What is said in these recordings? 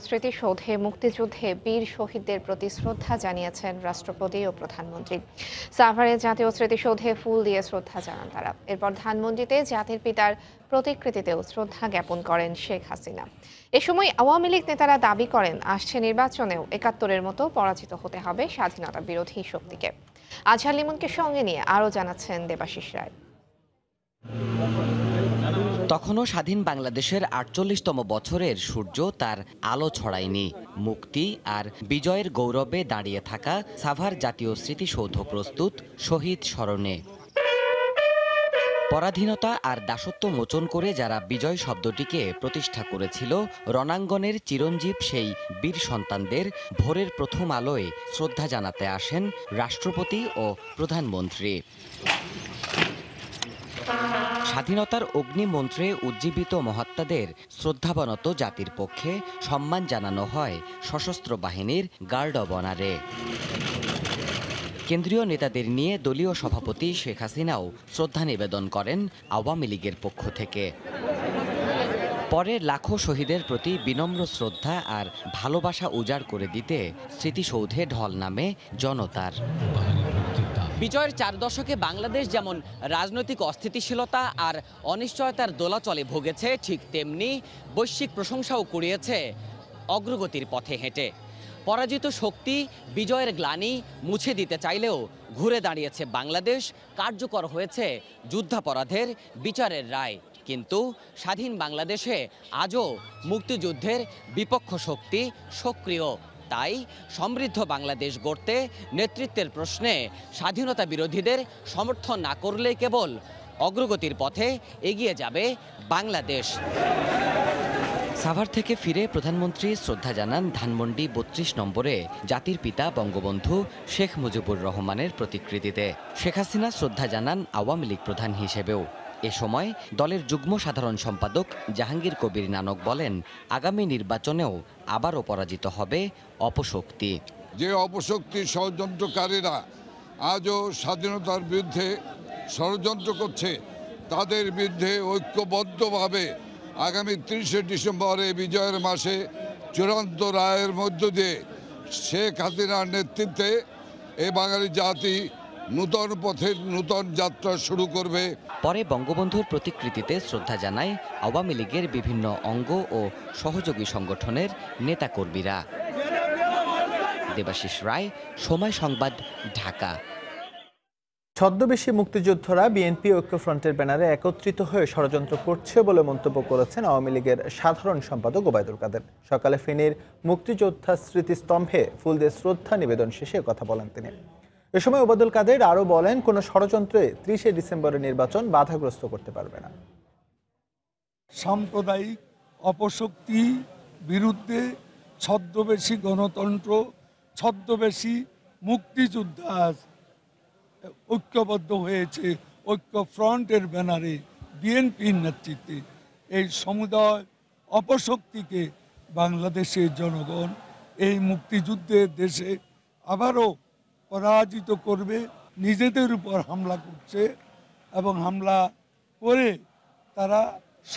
স্মৃতিসৌধে মুক্তিযুদ্ধে বীর শহীদদের প্রতি শ্রদ্ধা জানিয়েছেন রাষ্ট্রপতি ও প্রধানমন্ত্রী। সাভারে জাতীয় স্মৃতিসৌধে ফুল দিয়ে শ্রদ্ধা জানান তারা। এরপর ধানমন্ডিতে জাতির পিতার প্রতিকৃতিতেও শ্রদ্ধা জ্ঞাপন করেন শেখ হাসিনা। এ সময় আওয়ামী লীগ নেতারা দাবি করেন আসছে নির্বাচনেও ৭১-এর মতো পরাজিত হতে হবে স্বাধীনতা বিরোধী শক্তিকে। আজহার লিমনকে সঙ্গে নিয়ে আরও জানাচ্ছেন দেবাশিস রায়। তখনও স্বাধীন বাংলাদেশের ৪৮তম বছরের সূর্য তার আলো ছড়ায়নি। মুক্তি আর বিজয়ের গৌরবে দাঁড়িয়ে থাকা সাভার জাতীয় স্মৃতিসৌধ প্রস্তুত শহীদ স্মরণে। পরাধীনতা আর দাসত্ব মোচন করে যারা বিজয় শব্দটিকে প্রতিষ্ঠা করেছিল, রণাঙ্গনের চিরঞ্জীব সেই বীর সন্তানদের ভোরের প্রথম আলোয় শ্রদ্ধা জানাতে আসেন রাষ্ট্রপতি ও প্রধানমন্ত্রী। স্বাধীনতার অগ্নিমন্ত্রে উজ্জীবিত মহাত্মাদের শ্রদ্ধাবনত জাতির পক্ষে সম্মান জানানো হয় সশস্ত্র বাহিনীর গার্ড অব অনারে। কেন্দ্রীয় নেতাদের নিয়ে দলীয় সভাপতি শেখ হাসিনাও শ্রদ্ধা নিবেদন করেন আওয়ামী লীগের পক্ষ থেকে। পরে লাখো শহীদের প্রতি বিনম্র শ্রদ্ধা আর ভালোবাসা উজাড় করে দিতে স্মৃতিসৌধে ঢল নামে জনতার। বিজয়ের ৪ দশকে বাংলাদেশ যেমন রাজনৈতিক অস্থিতিশীলতা আর অনিশ্চয়তার দোলাচলে ভুগেছে, ঠিক তেমনি বৈশ্বিক প্রশংসাও কুড়িয়েছে অগ্রগতির পথে হেঁটে। পরাজিত শক্তি বিজয়ের গ্লানি মুছে দিতে চাইলেও ঘুরে দাঁড়িয়েছে বাংলাদেশ, কার্যকর হয়েছে যুদ্ধাপরাধের বিচারের রায়। কিন্তু স্বাধীন বাংলাদেশে আজও মুক্তিযুদ্ধের বিপক্ষ শক্তি সক্রিয়। তাই সমৃদ্ধ বাংলাদেশ গড়তে নেতৃত্বের প্রশ্নে স্বাধীনতা বিরোধীদের সমর্থন না করলে কেবল অগ্রগতির পথে এগিয়ে যাবে বাংলাদেশ। সাভার থেকে ফিরে প্রধানমন্ত্রী শ্রদ্ধা জানান ধানমন্ডি ৩২ নম্বরে জাতির পিতা বঙ্গবন্ধু শেখ মুজিবুর রহমানের প্রতিকৃতিতে। শেখ হাসিনা শ্রদ্ধা জানান আওয়ামী লীগ প্রধান হিসেবেও। এ সময় দলের যুগ্ম সাধারণ সম্পাদক জাহাঙ্গীর কবির নানক বলেন, আগামী নির্বাচনেও আবারও পরাজিত হবে অপশক্তি। যে অপশক্তি ষড়যন্ত্রকারীরা আজও স্বাধীনতার বিরুদ্ধে ষড়যন্ত্র করছে, তাদের বিরুদ্ধে ঐক্যবদ্ধভাবে আগামী ৩০শে ডিসেম্বরে বিজয়ের মাসে চূড়ান্ত রায়ের মধ্য দিয়ে শেখ হাসিনার নেতৃত্বে এই বাঙালি জাতি নূতন পথের নূতন যাত্রা শুরু করবে। পরে বঙ্গবন্ধুর প্রতিকৃতিতে শ্রদ্ধা জানায় আওয়ামী লীগের বিভিন্ন অঙ্গ ও সহযোগী সংগঠনের নেতাকর্মীরা। দেবাশিস রায়, সময় সংবাদ, ঢাকা। ছদ্মবেশী মুক্তিযোদ্ধারা বিএনপি ঐক্যফ্রন্টের ব্যানারে একত্রিত হয়ে ষড়যন্ত্র করছে বলে মন্তব্য করেছেন আওয়ামী লীগের সাধারণ সম্পাদক ওবায়দুল কাদের। সকালে ফেনীর মুক্তিযোদ্ধা স্মৃতিস্তম্ভে ফুল দিয়ে শ্রদ্ধা নিবেদন শেষে কথা বলেন তিনি। এ সময় ওবায়দুল কাদের আরও বলেন, কোনো ষড়যন্ত্রে ৩০শে ডিসেম্বরের নির্বাচন বাধাগ্রস্ত করতে পারবে না। সাম্প্রদায়িক অপশক্তি বিরুদ্ধে ছদ্মবেশী গণতন্ত্র, ছদ্মবেশী মুক্তিযোদ্ধা ঐক্যবদ্ধ হয়েছে ঐক্যফ্রন্টের ব্যানারে বিএনপির নেতৃত্বে। এই সমুদায় অপশক্তিকে বাংলাদেশের জনগণ এই মুক্তিযুদ্ধের দেশে আবারও পরাজিত করবে। নিজেদের উপর হামলা করছে এবং হামলা করে তারা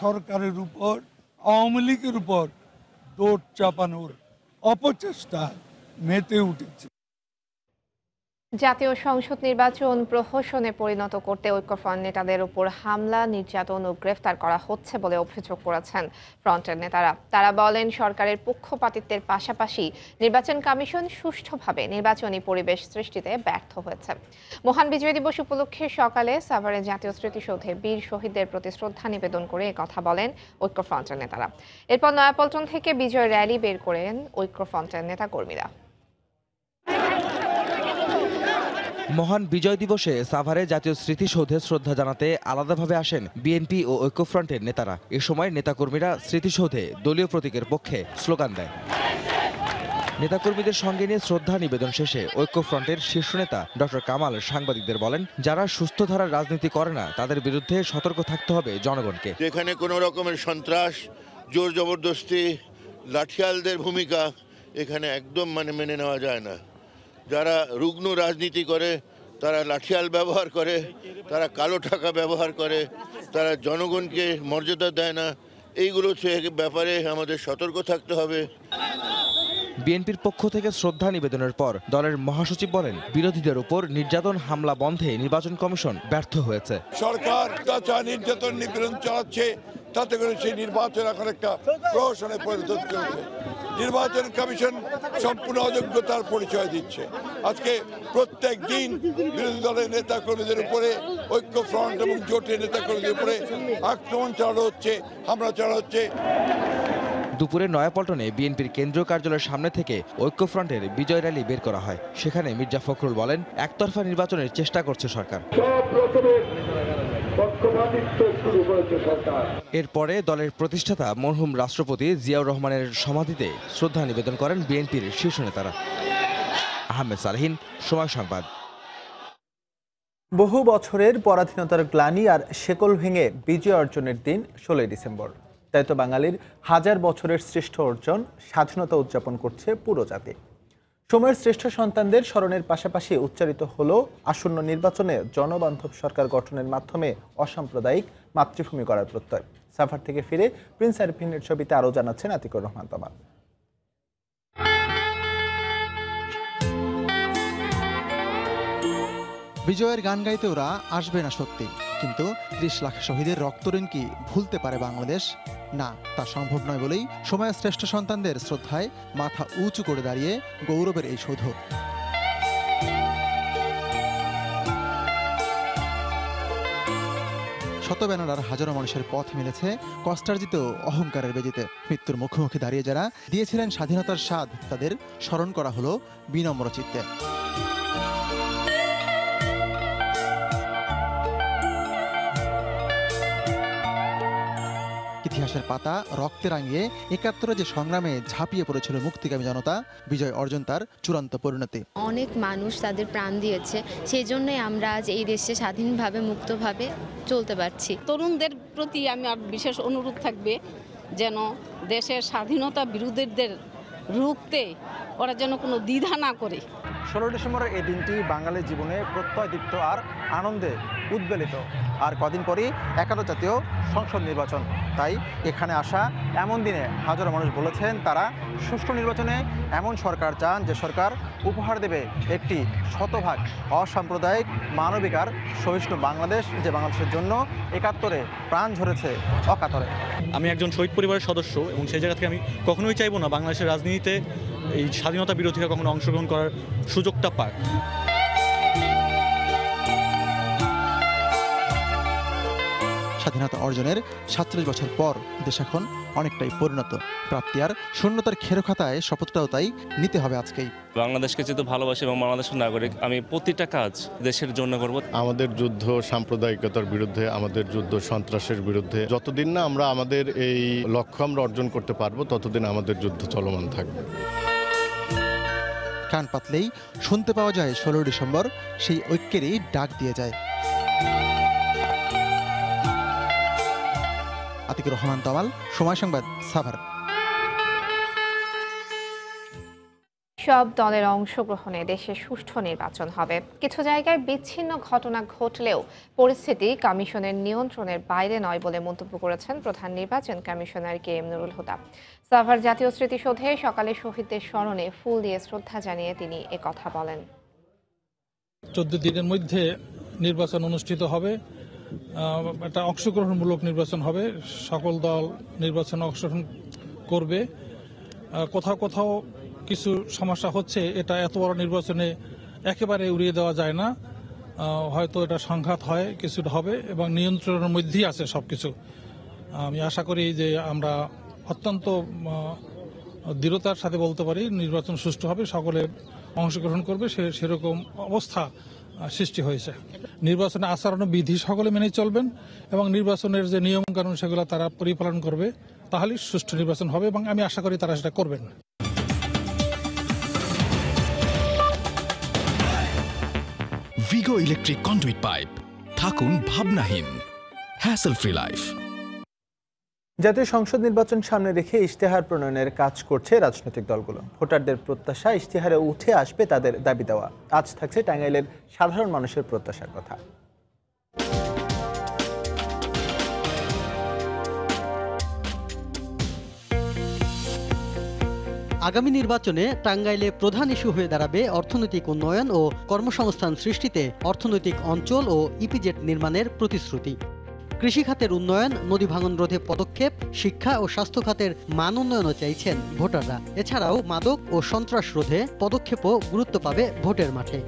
সরকারের উপর, আওয়ামী লীগের উপর দৌড় চাপানোর অপচেষ্টা মেতে উঠেছে। জাতীয় সংসদ নির্বাচন প্রহসনে পরিণত করতে ঐক্যফ্রন্ট নেতাদের উপর হামলা, নির্যাতন ও গ্রেফতার করা হচ্ছে বলে অভিযোগ করেছেন ফ্রন্টের নেতারা। তারা বলেন, সরকারের পক্ষপাতিত্বের পাশাপাশি নির্বাচন কমিশন সুষ্ঠুভাবে নির্বাচনী পরিবেশ সৃষ্টিতে ব্যর্থ হয়েছে। মহান বিজয় দিবস উপলক্ষে সকালে সাভারে জাতীয় স্মৃতিসৌধে বীর শহীদদের প্রতি শ্রদ্ধা নিবেদন করে কথা বলেন ঐক্যফ্রন্টের নেতারা। এরপর নয়াপল্টন থেকে বিজয় র্যালি বের করেন ঐক্যফ্রন্টের নেতাকর্মীরা। মহান বিজয় দিবসে সাভারে জাতীয় স্মৃতিসৌধে শ্রদ্ধা জানাতে আলাদাভাবে আসেন বিএনপি ও ঐক্যফ্রন্টের নেতারা। এ সময় নেতাকর্মীরা স্মৃতিসৌধে দলীয় প্রতীকের পক্ষে স্লোগান দেয়। নেতাকর্মীদের সঙ্গে নিয়ে শ্রদ্ধা নিবেদন শেষে ঐক্যফ্রন্টের শীর্ষ নেতা ডক্টর কামাল সাংবাদিকদের বলেন, যারা সুস্থ ধারার রাজনীতি করে না তাদের বিরুদ্ধে সতর্ক থাকতে হবে জনগণকে। যেখানে কোনো রকমের সন্ত্রাস, জোর জবরদস্তি, লাঠিয়ালদের ভূমিকা এখানে একদম মেনে নেওয়া যায় না। যারা রুগ্ন রাজনীতি করে, তারা লাঠিয়াল ব্যবহার করে, তারা কালো টাকা ব্যবহার করে, তারা জনগণকে মর্যাদা দেয় না, এইগুলো ব্যাপারে আমাদের সতর্ক থাকতে হবে। বিএনপির পক্ষ থেকে শ্রদ্ধা নিবেদনের পর দলের মহাসচিব বলেন, বিরোধীদের উপর নির্যাতন হামলা বন্ধে নির্বাচন কমিশন ব্যর্থ হয়েছে। সরকার অত্যাচার নির্যাতন নিপীড়ন চালাচ্ছে, তাতে করে সেই নির্বাচন এখন একটা প্রহসনে পরিণত করেছে। নির্বাচন কমিশন সম্পূর্ণ অযোগ্যতার পরিচয় দিচ্ছে। আজকে প্রত্যেক দিন বিরোধী দলের নেতা কর্মীদের উপরে, ঐক্য ফ্রন্ট এবং জোটের নেতা কর্মীদের উপরে আক্রমণ চালানো হচ্ছে, হামলা চালানো হচ্ছে। দুপুরে নয়াপল্টনে বিএনপির কেন্দ্রীয় কার্যালয়ের সামনে থেকে ঐক্যফ্রন্টের বিজয় র্যালি বের করা হয়। সেখানে মির্জা ফখরুল বলেন, একতরফা নির্বাচনের চেষ্টা করছে সরকার। এরপরে দলের প্রতিষ্ঠাতা মরহুম রাষ্ট্রপতি জিয়াউর রহমানের সমাধিতে শ্রদ্ধা নিবেদন করেন বিএনপির শীর্ষ নেতারা। আহমেদ সালেহীন, সময় সংবাদ। বহু বছরের পরাধীনতার গ্লানি আর শেকল ভেঙে বিজয় অর্জনের দিন 16 ডিসেম্বর। তাই তো বাঙালির হাজার বছরের শ্রেষ্ঠ অর্জন স্বাধীনতা উদযাপন করছে পুরো জাতি। সময়ের শ্রেষ্ঠ সন্তানদের স্মরণের পাশাপাশি উচ্চারিত হলো আসন্ন নির্বাচনে জনবান্ধব সরকার গঠনের মাধ্যমে অসাম্প্রদায়িক মাতৃভূমি গড়ার প্রত্যয়। সাফার থেকে ফিরে প্রিন্স আরফিনের ছবিতে আরও জানাচ্ছেন আতিকুর রহমান তমাল। বিজয়ের গান গাইতে ওরা আসবে না সত্যি, কিন্তু 30 লাখ শহীদের রক্তঋণ কি ভুলতে পারে বাংলাদেশ? না, তা সম্ভব নয় বলেই সময়ের শ্রেষ্ঠ সন্তানদের শ্রদ্ধায় মাথা উঁচু করে দাঁড়িয়ে গৌরবের এই সৌধ। শত ব্যানার আর হাজারো মানুষের পথ মিলেছে কষ্টার্জিত অহংকারের বেদিতে। মৃত্যুর মুখোমুখি দাঁড়িয়ে যারা দিয়েছিলেন স্বাধীনতার স্বাদ, তাদের স্মরণ করা হলো বিনম্র চিত্তে। ইতিহাসের পাতা রক্তে রাঙিয়ে 71 যে সংগ্রামে ঝাঁপিয়ে পড়েছিল মুক্তিকামী জনতা, বিজয় অর্জন তার চূড়ান্ত পরিণতি। অনেক মানুষ তাদের প্রাণ দিয়েছে, সেই জন্যই আমরা আজ এই দেশে স্বাধীনভাবে মুক্তভাবে চলতে পারছি। তরুণদের প্রতি আমার বিশেষ অনুরোধ থাকবে, যেন দেশের স্বাধীনতা বিরোধীদের রুখতে ওরা যেন কোনো দ্বিধা না করে। 16 ডিসেম্বরের এই দিনটি বাঙালির জীবনে প্রত্যয়দীপ্ত আর আনন্দে উদ্বেলিত। আর কদিন পরই একাদশ জাতীয় সংসদ নির্বাচন। তাই এখানে আসা এমন দিনে হাজারো মানুষ বলেছেন তারা সুষ্ঠু নির্বাচনে এমন সরকার চান যে সরকার উপহার দেবে একটি শতভাগ অসাম্প্রদায়িক মানবিক আর সহিষ্ণু বাংলাদেশ, যে বাংলাদেশের জন্য 71-এ প্রাণ ঝরেছে অকাতরে। আমি একজন শহীদ পরিবারের সদস্য এবং সেই জায়গা থেকে আমি কখনোই চাইবো না বাংলাদেশের রাজনীতিতে এই স্বাধীনতা বিরোধীরা কখনো অংশগ্রহণ করার সুযোগটা পায়। স্বাধীনতা অর্জনের 47 বছর পর দেশ এখন অনেকটাই পরিণত। প্রাপ্তি আর শূন্যতার খেরোখাতায় শপথটাও তাই নিতে হবে আজকেই। বাংলাদেশকে যেহেতু ভালোবাসি এবং বাংলাদেশের নাগরিক, আমি প্রতিটা কাজ দেশের জন্য করব। আমাদের যুদ্ধ সাম্প্রদায়িকতার বিরুদ্ধে, আমাদের যুদ্ধ সন্ত্রাসের বিরুদ্ধে। যতদিন না আমরা আমাদের এই লক্ষ্য আমরা অর্জন করতে পারবো, ততদিন আমাদের যুদ্ধ চলমান থাকবে। কান পাতলেই শুনতে পাওয়া যায় 16 ডিসেম্বর সেই ঐক্যেরই ডাক দিয়ে যায়। আতিকুর রহমান তমাল, সময় সংবাদ, সাভার। সব দলের অংশগ্রহণে দেশে সুষ্ঠু নির্বাচন হবে। কিছু জায়গায় বিচ্ছিন্ন ঘটনা ঘটলেও পরিস্থিতি কমিশনের নিয়ন্ত্রণের বাইরে নয় বলে মন্তব্য করেছেন প্রধান নির্বাচন কমিশনার KM নুরুল হুদা। সাভার জাতীয় স্মৃতিসৌধে সকালে শহীদদের স্মরণে ফুল দিয়ে শ্রদ্ধা জানিয়ে তিনি একথা বলেন। 14 দিনের মধ্যে নির্বাচন অনুষ্ঠিত হবে। একটা অংশগ্রহণমূলক নির্বাচন হবে, সকল দল নির্বাচনে অংশগ্রহণ করবে। কোথাও কোথাও কিছু সমস্যা হচ্ছে, এটা এত বড় নির্বাচনে একেবারে উড়িয়ে দেওয়া যায় না। হয়তো এটা সংঘাত হয়, কিছুটা হবে এবং নিয়ন্ত্রণের মধ্যেই আছে সবকিছু। আমি আশা করি যে আমরা অত্যন্ত দৃঢ়তার সাথে বলতে পারি নির্বাচন সুষ্ঠু হবে, সকলে অংশগ্রহণ করবে, সেরকম অবস্থা সৃষ্টি হয়েছে। নির্বাচনে আচরণ বিধি সকলে মেনে চলবেন এবং নির্বাচনের যে নিয়ম কানুন সেগুলো তারা পরিপালন করবে, তাহলেই সুষ্ঠু নির্বাচন হবে এবং আমি আশা করি তারা সেটা করবেন। ভিগো ইলেকট্রিক কন্ডুইট পাইপ, থাকুন ভাবনাহীন, হ্যাসেল ফ্রি লাইফ। জাতীয় সংসদ নির্বাচন সামনে রেখে ইশতেহার প্রণয়নের কাজ করছে রাজনৈতিক দলগুলো। ভোটারদের প্রত্যাশা ইশতেহারে উঠে আসবে তাদের দাবি দেওয়া। আজ থাকছে টাঙ্গাইলের সাধারণ মানুষের প্রত্যাশার কথা। আগামী নির্বাচনে টাঙ্গাইলে প্রধান ইস্যু হয়ে দাঁড়াবে অর্থনৈতিক উন্নয়ন ও কর্মসংস্থান সৃষ্টিতে অর্থনৈতিক অঞ্চল ও ইপিজেড নির্মাণের প্রতিশ্রুতি। কৃষি খাতের উন্নয়ন, নদী ভাঙন রোধে পদক্ষেপ, শিক্ষা ও স্বাস্থ্য খাতের মান উন্নয়নও চাইছেন ভোটাররা। এছাড়াও মাদক ও সন্ত্রাস রোধে পদক্ষেপও গুরুত্ব পাবে ভোটের মাঠে।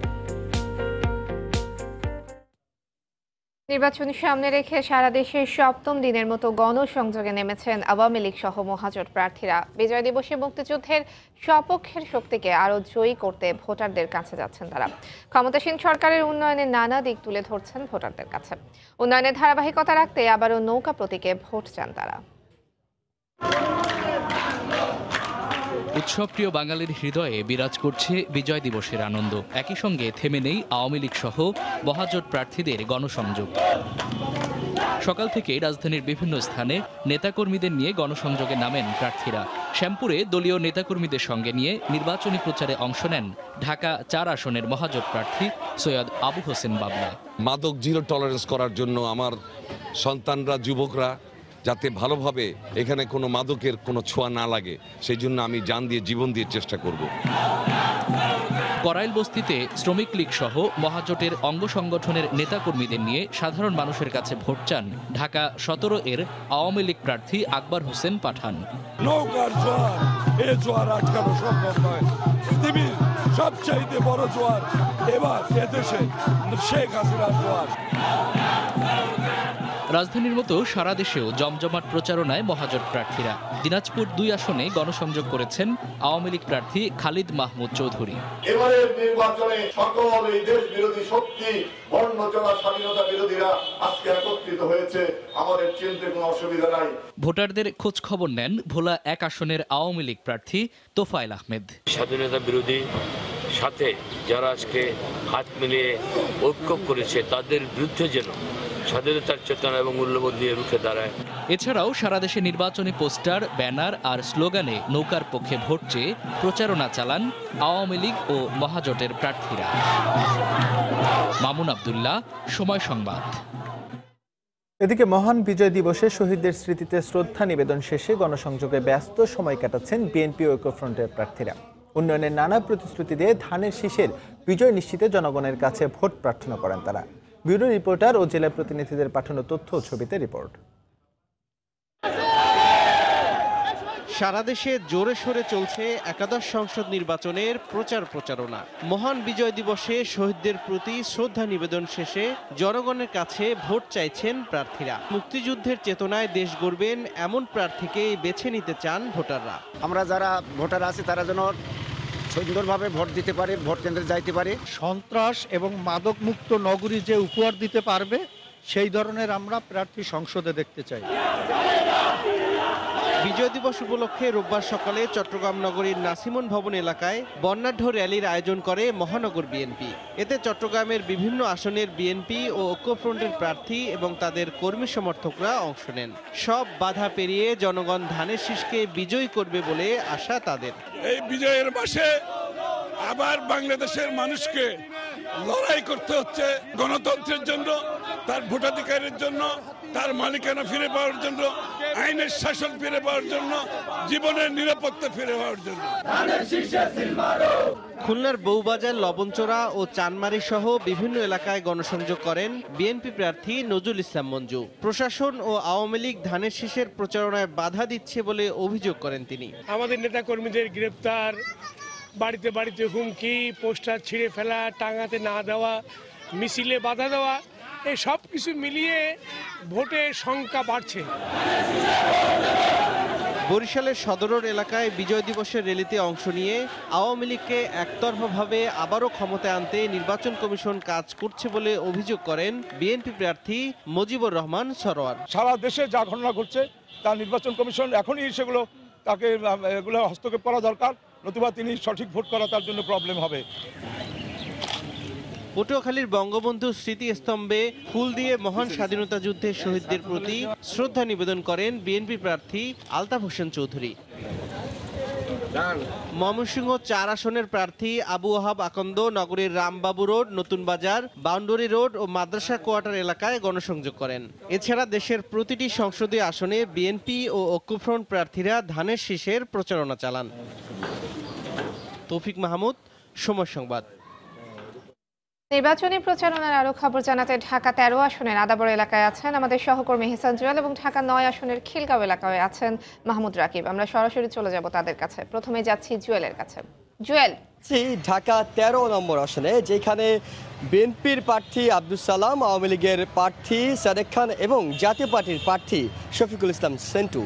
নির্বাচন সামনে রেখে সারা দেশে সপ্তম দিনের মতো গণসংযোগে নেমেছেন আওয়ামী লীগ সহ মহাজোট প্রার্থীরা। বিজয় দিবসে মুক্তিযুদ্ধের সপক্ষের শক্তিকে আরও জয়ী করতে ভোটারদের কাছে যাচ্ছেন তারা। ক্ষমতাসীন সরকারের উন্নয়নের নানা দিক তুলে ধরছেন ভোটারদের কাছে। উন্নয়নের ধারাবাহিকতা রাখতে আবারও নৌকা প্রতীকে ভোট চান তারা। উৎসবপ্রিয় বাঙালির হৃদয়ে বিরাজ করছে বিজয় দিবসের আনন্দ। একই সঙ্গে থেমে নেই আওয়ামী লীগ সহ মহাজোট প্রার্থীদের গণসংযোগ। সকাল থেকে রাজধানীর বিভিন্ন স্থানে নেতাকর্মীদের নিয়ে গণসংযোগে নামেন প্রার্থীরা। শ্যামপুরে দলীয় নেতাকর্মীদের সঙ্গে নিয়ে নির্বাচনী প্রচারে অংশ নেন ঢাকা ৪ আসনের মহাজোট প্রার্থী সৈয়দ আবু হোসেন বাবলা। মাদক জিরো টলারেন্স করার জন্য আমার সন্তানরা, যুবকরা যাতে ভালোভাবে এখানে কোনো মাদকের কোনো ছোঁয়া না লাগে, সেই জন্য আমি জান দিয়ে জীবন দিয়ে চেষ্টা করব। করাইল বস্তিতে শ্রমিক লীগ সহ মহাজোটের অঙ্গ সংগঠনের নেতাকর্মীদের নিয়ে সাধারণ মানুষের কাছে ভোট চান ঢাকা ১৭ এর আওয়ামী লীগ প্রার্থী আকবর হোসেন পাঠান। নৌকার জোয়ার, এই জোয়ার আটকানো সম্ভব নয়। পৃথিবীর সবচাইতে বড় জোয়ার এবার এদেশে শেখ হাসিনার জোয়ার। রাজধানীর মতো সারা দেশেও জমজমাট প্রচারণায় মহাজোট প্রার্থীরা। দিনাজপুর ২ আসনে গণসংযোগ করেছেন আওয়ামী লীগ প্রার্থী খালিদ মাহমুদ চৌধুরী। এবারের নির্বাচনে সকল এই দেশ বিরোধী শক্তি, বর্ণচলা স্বাধীনতা বিরোধীরা আজকে একত্রিত হয়েছে। আমাদের চিন্তার কোনো অসুবিধা নাই। ভোটারদের খোঁজ খবর নেন ভোলা ১ আসনের আওয়ামী লীগ প্রার্থী তোফায়েল আহমেদ। স্বাধীনতা বিরোধী সাথে যারা আজকে হাত মিলিয়ে ঐক্য করেছে তাদের বিরুদ্ধে যেন স্বাধীনতার চেতনা এবং মূল্যবোধ নিয়ে রুখে দাঁড়ায়। এছাড়াও সারা দেশে নির্বাচনী পোস্টার, ব্যানার আর স্লোগানে নৌকার পক্ষে ভোট চেয়ে প্রচারণা চালান আওয়ামী লীগ ও মহাজোটের প্রার্থীরা। মামুন আব্দুল্লাহ, সময় সংবাদ। এদিকে মহান বিজয় দিবসে শহীদদের স্মৃতিতে শ্রদ্ধা নিবেদন শেষে গণসংযোগে ব্যস্ত সময় কাটাচ্ছেন বিএনপি ঐক্যফ্রন্টের প্রার্থীরা। উন্নয়নের নানা প্রতিশ্রুতি দিয়ে ধানের শীষের বিজয় নিশ্চিতে জনগণের কাছে ভোট প্রার্থনা করেন তারা। ব্যুরো রিপোর্টার ও জেলা প্রতিনিধিদের পাঠানো তথ্য ও ছবিতে রিপোর্ট। সারা দেশে জোরে সোরে চলছে একাদশ সংসদ নির্বাচনের প্রচারণা। মহান বিজয় দিবসে শহীদদের প্রতি শ্রদ্ধা নিবেদন শেষে জনগণের কাছে ভোট চাইছেন প্রার্থীরা। মুক্তিযুদ্ধের চেতনায় দেশ গড়বেন এমন প্রার্থীকেই বেছে নিতে চান ভোটাররা। আমরা যারা ভোটার আছি তারা যেন সুন্দরভাবে ভোট দিতে পারে, ভোট কেন্দ্রে যাইতে পারে। সন্ত্রাস এবং মাদক মুক্ত নগরী যে উপহার দিতে পারবে সেই ধরনের আমরা প্রার্থী সংসদে দেখতে চাই। বিজয় দিবস উপলক্ষে রোববার সকালে চট্টগ্রাম নগরীর নাসিমন ভবন এলাকায় বর্ণাঢ্য র্যালির আয়োজন করে মহানগর বিএনপি। এতে চট্টগ্রামের বিভিন্ন আসনের বিএনপি ও ঐক্যফ্রন্টের প্রার্থী এবং তাদের কর্মী সমর্থকরা অংশ নেন। সব বাধা পেরিয়ে জনগণ ধানের শীষকে বিজয়ী করবে বলে আশা তাদের। এই বিজয়ের মাসে আবার বাংলাদেশের মানুষকে লড়াই করতে হচ্ছে গণতন্ত্রের জন্য, তার ভোটাধিকারের জন্য, তার মালিকানা ফিরে পাওয়ার জন্য, আইনের শাসন ফিরে পাওয়ার জন্য, জীবনের নিরাপত্তা ফিরে পাওয়ার জন্য। খুলনার বউবাজার, লবণচোরা ও চানমারি সহ বিভিন্ন এলাকায় গণসংযোগ করেন বিএনপি প্রার্থী নজরুল ইসলাম মঞ্জু। প্রশাসন ও আওয়ামী লীগ ধানের শীষের প্রচারণায় বাধা দিচ্ছে বলে অভিযোগ করেন তিনি। আমাদের নেতাকর্মীদের গ্রেপ্তার, বাড়িতে বাড়িতে হুমকি, পোস্টার ছিঁড়ে ফেলা, টাঙাতে না দেওয়া, মিছিলে বাধা দেওয়া, এই সব কিছু মিলিয়ে ভোটের সংখ্যা বাড়ছে। বরিশালের সদর এলাকায় বিজয় দিবসের র্যালিতে অংশ নিয়ে আওয়ামী লীগকে একতরফাভাবে আবারও ক্ষমতায় আনতে নির্বাচন কমিশন কাজ করছে বলে অভিযোগ করেন বিএনপি প্রার্থী মুজিবুর রহমান সরোয়ার। সারা দেশে যা ঘটনা ঘটছে তা নির্বাচন কমিশন এখনই সেগুলো তাকে এগুলো হস্তক্ষেপ করা দরকার, নতুবা তিনি সঠিক ভোট করা তার জন্য প্রবলেম হবে। পটুয়াখালীর বঙ্গবন্ধু স্মৃতিস্তম্ভে ফুল দিয়ে মহান স্বাধীনতা যুদ্ধের শহীদদের প্রতি শ্রদ্ধা নিবেদন করেন বিএনপি প্রার্থী আলতাফ হোসেন চৌধুরী। ময়মনসিংহ ৪ আসনের প্রার্থী আবু ওহাব আকন্দ নগরীর রামবাবু রোড, নতুন বাজার, বাউন্ডারি রোড ও মাদ্রাসা কোয়ার্টার এলাকায় গণসংযোগ করেন। এছাড়া দেশের প্রতিটি সংসদীয় আসনে বিএনপি ও ঐক্যফ্রন্ট প্রার্থীরা ধানের শীষের প্রচারণা চালান। তৌফিক মাহমুদ, সময় সংবাদ। নির্বাচনী প্রচারণার আরো খবর জানাতে ঢাকা ১৩ আসনের আদাবর এলাকায় আছেন আমাদের সহকর্মী হিসান জুয়েল এবং ঢাকা ৯ আসনের খিলগাঁও এলাকায় আছেন মাহমুদ রাকিব। আমরা সরাসরি চলে যাব তাদের কাছে। প্রথমে যাচ্ছি জুয়েলের কাছে। জুয়েল, ঢাকা ১৩ নম্বর আসনে যেখানে বিএনপির প্রার্থী আব্দুল সালাম, আওয়ামী লীগের প্রার্থী সাদেক খান এবং জাতীয় পার্টির প্রার্থী শফিকুল ইসলাম সেন্টু,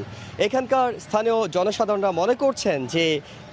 এখানকার স্থানীয় জনসাধারণরা মনে করছেন যে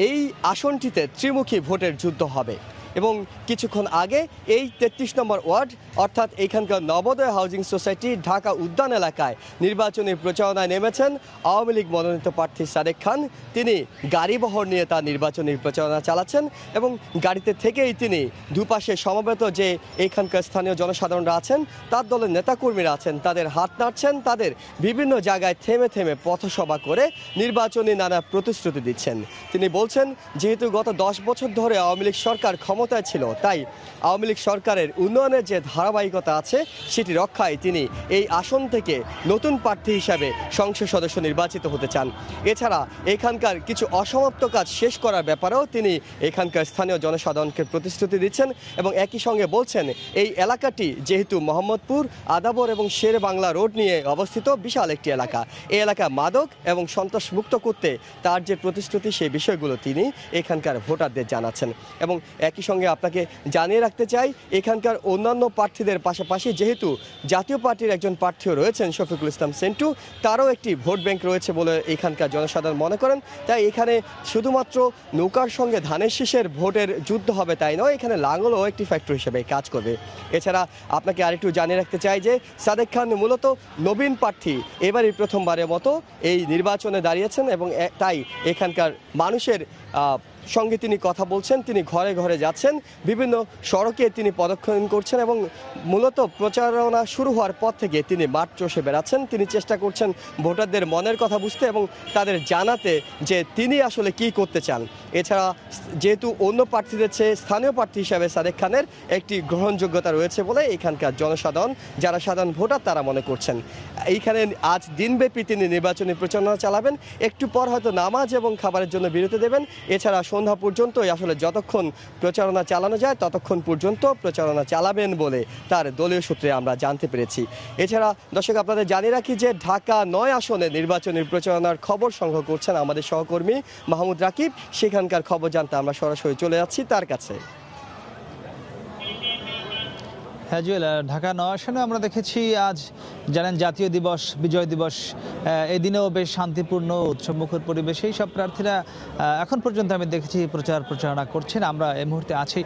এই আসনটিতে ত্রিমুখী ভোটের যুদ্ধ হবে এবং কিছুক্ষণ আগে এই ৩৩ নম্বর ওয়ার্ড অর্থাৎ এখানকার নবোদয় হাউজিং সোসাইটি ঢাকা উদ্যান এলাকায় নির্বাচনী প্রচারণায় নেমেছেন আওয়ামী লীগ মনোনীত প্রার্থী সাদেক খান। তিনি গাড়িবহর নিয়ে তার নির্বাচনী প্রচারণা চালাচ্ছেন এবং গাড়িতে থেকেই তিনি দুপাশে সমবেত যে এখানকার স্থানীয় জনসাধারণরা আছেন, তার দলের নেতাকর্মীরা আছেন, তাদের হাত নাড়ছেন, তাদের বিভিন্ন জায়গায় থেমে থেমে পথসভা করে নির্বাচনী নানা প্রতিশ্রুতি দিচ্ছেন। তিনি বলছেন যেহেতু গত ১০ বছর ধরে আওয়ামী লীগ সরকার ক্ষমতায় ছিল, তাই আওয়ামী লীগ সরকারের উন্নয়নের যে ধারাবাহিকতা আছে সেটি রক্ষায় তিনি এই আসন থেকে নতুন প্রার্থী হিসাবে সংসদ সদস্য নির্বাচিত হতে চান। এছাড়া এখানকার কিছু অসমাপ্ত কাজ শেষ করার ব্যাপারেও তিনি এখানকার স্থানীয় জনসাধারণকে প্রতিশ্রুতি দিচ্ছেন এবং একই সঙ্গে বলছেন এই এলাকাটি যেহেতু মোহাম্মদপুর, আদাবর এবং শের বাংলা রোড নিয়ে অবস্থিত বিশাল একটি এলাকা, এই এলাকা মাদক এবং সন্ত্রাস মুক্ত করতে তার যে প্রতিশ্রুতি সেই বিষয়গুলো তিনি এখানকার ভোটারদের জানাচ্ছেন। এবং একই সঙ্গে আপনাকে জানিয়ে রাখতে চাই এখানকার অন্যান্য প্রার্থীদের পাশাপাশি যেহেতু জাতীয় পার্টির একজন প্রার্থীও রয়েছেন শফিকুল ইসলাম সেন্টু, তারও একটি ভোট ব্যাংক রয়েছে বলে এখানকার জনসাধারণ মনে করেন। তাই এখানে শুধুমাত্র নৌকার সঙ্গে ধানের শীষের ভোটের যুদ্ধ হবে তাই নয়, এখানে লাঙ্গলও একটি ফ্যাক্টর হিসেবে কাজ করবে। এছাড়া আপনাকে আরেকটু জানিয়ে রাখতে চাই যে সাদেক খান মূলত নবীন প্রার্থী, এবারই প্রথমবারের মতো এই নির্বাচনে দাঁড়িয়েছেন এবং তাই এখানকার মানুষের সঙ্গে তিনি কথা বলছেন, তিনি ঘরে ঘরে যাচ্ছেন, বিভিন্ন সড়কে তিনি পদক্ষেপ করছেন এবং মূলত প্রচারণা শুরু হওয়ার পর থেকে তিনি মাঠ চষে বেড়াচ্ছেন। তিনি চেষ্টা করছেন ভোটারদের মনের কথা বুঝতে এবং তাদের জানাতে যে তিনি আসলে কি করতে চান। এছাড়া যেহেতু অন্য প্রার্থীদের চেয়ে স্থানীয় প্রার্থী হিসাবে সাদেক খানের একটি গ্রহণযোগ্যতা রয়েছে বলে এখানকার জনসাধারণ, যারা সাধারণ ভোটার, তারা মনে করছেন। এইখানে আজ দিনব্যাপী তিনি নির্বাচনী প্রচারণা চালাবেন, একটু পর হয়তো নামাজ এবং খাবারের জন্য বিরতি দেবেন। এছাড়া সন্ধ্যা পর্যন্তই আসলে যতক্ষণ প্রচারণা চালানো যায় ততক্ষণ পর্যন্ত প্রচারণা চালাবেন বলে তার দলীয় সূত্রে আমরা জানতে পেরেছি। এছাড়া দর্শক আপনাদের জানিয়ে রাখি যে ঢাকা ৯ আসনে নির্বাচনী প্রচারণার খবর সংগ্রহ করছেন আমাদের সহকর্মী মাহমুদ রাকিব। সেখানকার খবর জানতে আমরা সরাসরি চলে যাচ্ছি তার কাছে। হ্যাঁ জুয়েল, ঢাকা ৯ আসনে আমরা দেখেছি আজ জানেন জাতীয় দিবস, বিজয় দিবস, এই দিনেও বেশ শান্তিপূর্ণ উৎসবমুখর পরিবেশে সব প্রার্থীরা এখন পর্যন্ত আমি দেখেছি প্রচারণা করছেন। আমরা এই মুহূর্তে আছি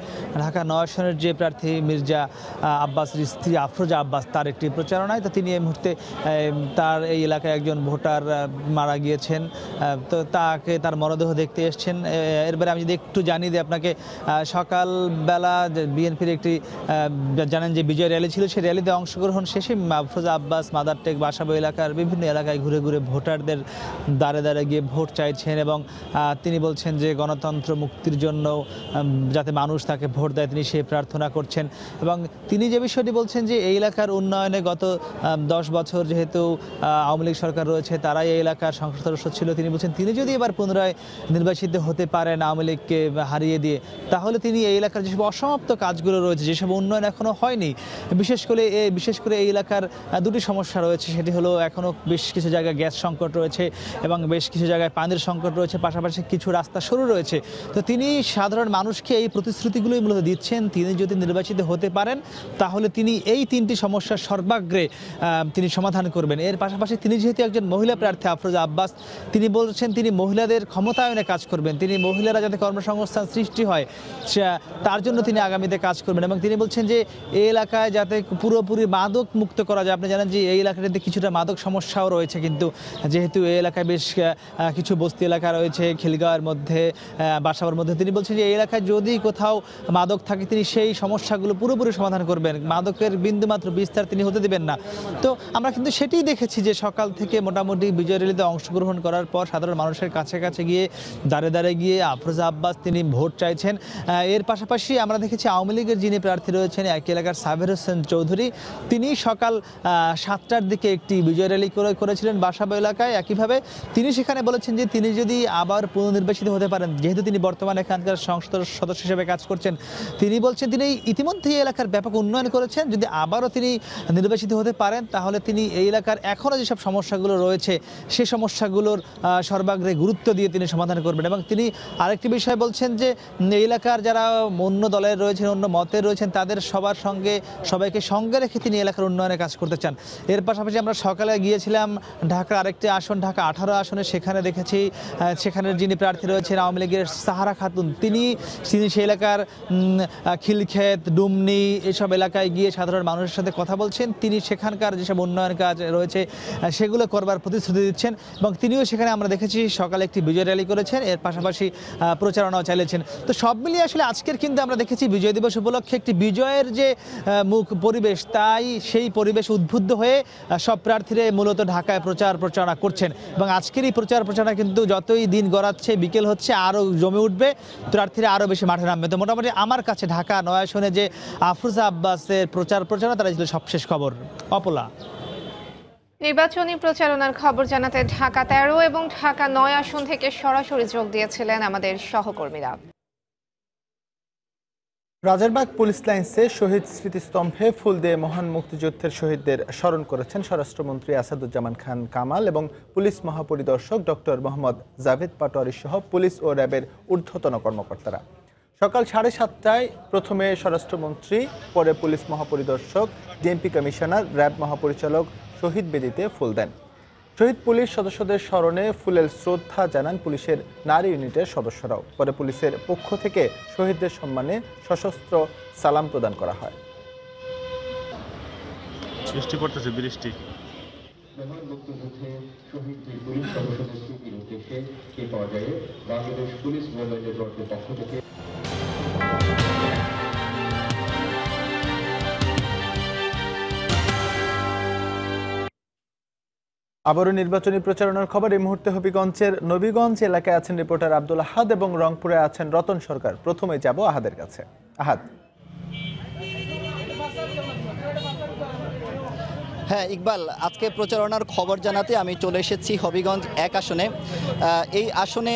ঢাকা ৯ আসনের যে প্রার্থী মির্জা আব্বাসের স্ত্রী আফরোজা আব্বাস, তার একটি প্রচারণায়। তো তিনি এই মুহূর্তে তার এই এলাকায় একজন ভোটার মারা গিয়েছেন, তো তাকে তার মরদেহ দেখতে এসছেন। এরপরে আমি যদি একটু জানিয়ে দিই আপনাকে, সকালবেলা বিএনপির একটি জানেন যে বিজয় র্যালি ছিল, সেই র্যালিতে অংশগ্রহণ শেষে আফরোজা আব্বাস মাদারটেক বাসাবো এলাকার বিভিন্ন এলাকায় ঘুরে ঘুরে ভোটারদের দ্বারে দ্বারে গিয়ে ভোট চাইছেন এবং তিনি বলছেন যে গণতন্ত্র মুক্তির জন্য যাতে মানুষ তাকে ভোট দেয় তিনি সে প্রার্থনা করছেন। এবং তিনি যে বিষয়টি বলছেন যে এই এলাকার উন্নয়নে গত 10 বছর যেহেতু আওয়ামী লীগ সরকার রয়েছে, তারাই এই এলাকার সংসদ সদস্য ছিল, তিনি বলছেন তিনি যদি এবার পুনরায় নির্বাচিত হতে পারেন আওয়ামী লীগকে হারিয়ে দিয়ে, তাহলে তিনি এই এলাকার যেসব অসমাপ্ত কাজগুলো রয়েছে, যেসব উন্নয়ন এখনও হয়নি, বিশেষ করে এই এলাকার দুটি সমস্যা রয়েছে। সেটি হলো এখনও বেশ কিছু জায়গায় গ্যাস সংকট রয়েছে এবং বেশ কিছু জায়গায় পানির সংকট রয়েছে, পাশাপাশি কিছু রাস্তা সরু রয়েছে। তো তিনি সাধারণ মানুষকে এই প্রতিশ্রুতিগুলোই মূলত দিচ্ছেন, তিনি যদি নির্বাচিত হতে পারেন তাহলে তিনি এই 3টি সমস্যার সর্বাগ্রে তিনি সমাধান করবেন। এর পাশাপাশি তিনি যেহেতু একজন মহিলা প্রার্থী আফরোজা আব্বাস, তিনি বলছেন তিনি মহিলাদের ক্ষমতায়নে কাজ করবেন, তিনি মহিলারা যাতে কর্মসংস্থান সৃষ্টি হয় তার জন্য তিনি আগামীতে কাজ করবেন। এবং তিনি বলছেন যে এলাকায় যাতে পুরোপুরি মাদক মুক্ত করা যায়। আপনি জানেন যে এই এলাকাটিতে কিছুটা মাদক সমস্যাও রয়েছে, কিন্তু যেহেতু এই এলাকায় বেশ কিছু বস্তি এলাকা রয়েছে, খিলগাঁওয়ের মধ্যে, বাসাবার মধ্যে, তিনি বলছেন যে এই এলাকায় যদি কোথাও মাদক থাকে তিনি সেই সমস্যাগুলো পুরোপুরি সমাধান করবেন, মাদকের বিন্দুমাত্র বিস্তার তিনি হতে দিবেন না। তো আমরা কিন্তু সেটাই দেখেছি যে সকাল থেকে মোটামুটি বিজয় র্যালিতে অংশগ্রহণ করার পর সাধারণ মানুষের কাছে কাছে গিয়ে দাঁড়ে দাঁড়ে গিয়ে আফরোজা আব্বাস তিনি ভোট চাইছেন। এর পাশাপাশি আমরা দেখেছি আওয়ামী লীগের যিনি প্রার্থী রয়েছেন একই এলাকার সাবের হোসেন চৌধুরী, তিনি সকাল 7টার দিকে একটি বিজয় র্যালি করেছিলেন বাসাবা এলাকায়। একইভাবে তিনি সেখানে বলেছেন যে তিনি যদি আবার পুনর্নির্বাচিত হতে পারেন, যেহেতু তিনি বর্তমানে এখানকার সংসদ সদস্য হিসেবে কাজ করছেন, তিনি বলছেন তিনি ইতিমধ্যে এই এলাকার ব্যাপক উন্নয়ন করেছেন, যদি আবারও তিনি নির্বাচিত হতে পারেন তাহলে তিনি এই এলাকার এখনও যেসব সমস্যাগুলো রয়েছে সেই সমস্যাগুলোর সর্বাগ্রে গুরুত্ব দিয়ে তিনি সমাধান করবেন। এবং তিনি আরেকটি বিষয় বলছেন যে এই এলাকার যারা অন্য দলের রয়েছেন, অন্য মতের রয়েছেন, তাদের সবাইকে সঙ্গে রেখে তিনি এলাকার উন্নয়নে কাজ করতে চান। এর পাশাপাশি আমরা সকালে গিয়েছিলাম ঢাকা আরেকটি আসন, ঢাকা 18 আসনে, সেখানে দেখেছি সেখানের যিনি প্রার্থী রয়েছেন আওয়ামী লীগের সাহারা খাতুন, তিনি সেই এলাকার খিলক্ষেত, ডুমনি এসব এলাকায় গিয়ে সাধারণ মানুষের সাথে কথা বলছেন। তিনি সেখানকার যেসব উন্নয়ন কাজ রয়েছে সেগুলো করবার প্রতিশ্রুতি দিচ্ছেন এবং তিনিও সেখানে আমরা দেখেছি সকালে একটি বিজয় র্যালি করেছেন, এর পাশাপাশি প্রচারণাও চালিয়েছেন। তো সব মিলিয়ে আসলে আজকের কিন্তু আমরা দেখেছি বিজয় দিবস উপলক্ষে একটি বিজয়ের যে পরিবেশ, তাই সেই পরিবেশ উদ্বুদ্ধ হয়ে সব প্রার্থীরা মূলত ঢাকায় প্রচারণা করছেন এবং আজকের এই প্রচারণা কিন্তু যতই দিন গড়াচ্ছে বিকেল হচ্ছে আরও জমে উঠবে, প্রার্থীরা আরও বেশি মাঠে নামবে। তো মোটামুটি আমার কাছে ঢাকা 9 আসনে যে আফরোজা আব্বাসের প্রচারণা, তারা ছিল সবশেষ খবর। অপলা, নির্বাচনী প্রচারণার খবর জানাতে ঢাকা 13 এবং ঢাকা 9 আসন থেকে সরাসরি যোগ দিয়েছিলেন আমাদের সহকর্মীরা। রাজারবাগ পুলিশ লাইন্সে শহীদ স্মৃতিস্তম্ভে ফুল দিয়ে মহান মুক্তিযুদ্ধের শহীদদের স্মরণ করেছেন স্বরাষ্ট্রমন্ত্রী আসাদুজ্জামান খান কামাল এবং পুলিশ মহাপরিদর্শক ডক্টর মোহাম্মদ জাভেদ পাটোয়ারি সহ পুলিশ ও র্যাবের ঊর্ধ্বতন কর্মকর্তারা। সকাল 7:30টায় প্রথমে স্বরাষ্ট্রমন্ত্রী, পরে পুলিশ মহাপরিদর্শক, ডিএমপি কমিশনার, র্যাব মহাপরিচালক শহীদ বেদিতে ফুল দেন। শহীদ পুলিশ সদস্যদের স্মরণে ফুলের শ্রদ্ধা জানান পুলিশের নারী ইউনিটের সদস্যরাও। পরে পুলিশের পক্ষ থেকে শহীদদের সম্মানে সশস্ত্র সালাম প্রদান করা হয়। বৃষ্টি পড়তেছে, বৃষ্টি। বাংলাদেশ পুলিশ পক্ষ থেকে আবারও নির্বাচনী প্রচারণার খবর। এই মুহূর্তে হবিগঞ্জের নবীগঞ্জ এলাকায় আছেন রিপোর্টার আব্দুল আহাদ এবং রংপুরে আছেন রতন সরকার। প্রথমে যাব আহাদের কাছে। আহাদ। হ্যাঁ ইকবাল, আজকে প্রচারণার খবর জানাতে আমি চলে এসেছি হবিগঞ্জ 1 আসনে। এই আসনে